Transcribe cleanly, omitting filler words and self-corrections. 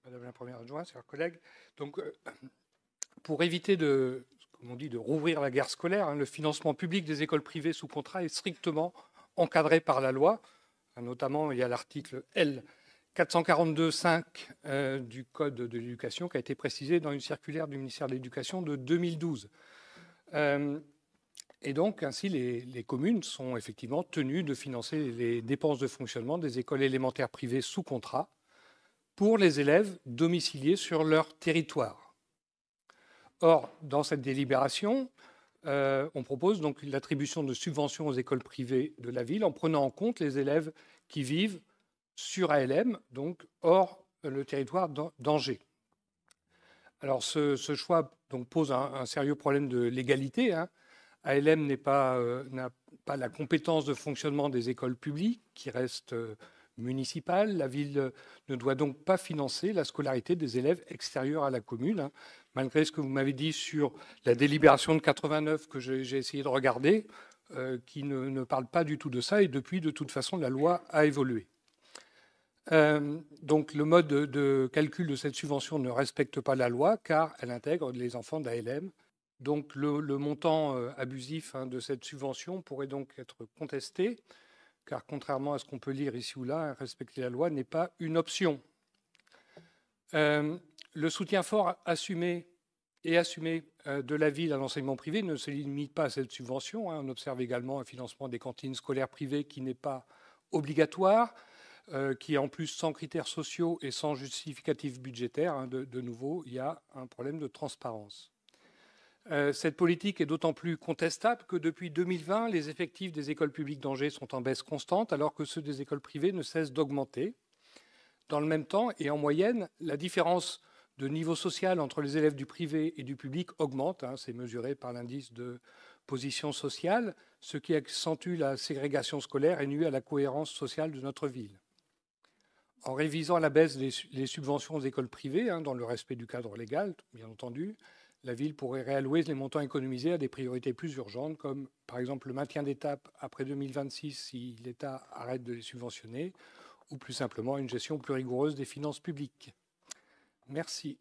Madame la Première adjointe, chers collègues. Donc, pour éviter de, comme on dit, de rouvrir la guerre scolaire, le financement public des écoles privées sous contrat est strictement encadré par la loi. Notamment, il y a l'article L. 442.5 du Code de l'éducation qui a été précisé dans une circulaire du ministère de l'Éducation de 2012. Et donc, ainsi, les communes sont effectivement tenues de financer les dépenses de fonctionnement des écoles élémentaires privées sous contrat pour les élèves domiciliés sur leur territoire. Or, dans cette délibération, on propose donc l'attribution de subventions aux écoles privées de la ville en prenant en compte les élèves qui vivent sur ALM, donc hors le territoire d'Angers. Alors, ce choix donc, pose un sérieux problème de légalité. ALM n'a pas la compétence de fonctionnement des écoles publiques, qui restent municipales. La ville ne doit donc pas financer la scolarité des élèves extérieurs à la commune, malgré ce que vous m'avez dit sur la délibération de 89 que j'ai essayé de regarder, qui ne parle pas du tout de ça. Et depuis, de toute façon, la loi a évolué. Donc le mode de calcul de cette subvention ne respecte pas la loi car elle intègre les enfants d'ALM. Donc le montant abusif de cette subvention pourrait donc être contesté car contrairement à ce qu'on peut lire ici ou là, respecter la loi n'est pas une option. Le soutien fort assumé de la ville à l'enseignement privé ne se limite pas à cette subvention. On observe également un financement des cantines scolaires privées qui n'est pas obligatoire, qui est en plus sans critères sociaux et sans justificatif budgétaire. De nouveau, il y a un problème de transparence. Cette politique est d'autant plus contestable que depuis 2020, les effectifs des écoles publiques d'Angers sont en baisse constante, alors que ceux des écoles privées ne cessent d'augmenter. Dans le même temps, et en moyenne, la différence de niveau social entre les élèves du privé et du public augmente. C'est mesuré par l'indice de position sociale, ce qui accentue la ségrégation scolaire et nuit à la cohérence sociale de notre ville. En révisant à la baisse les subventions aux écoles privées, dans le respect du cadre légal, bien entendu, la ville pourrait réallouer les montants économisés à des priorités plus urgentes, comme par exemple le maintien d'étapes après 2026 si l'État arrête de les subventionner, ou plus simplement une gestion plus rigoureuse des finances publiques. Merci.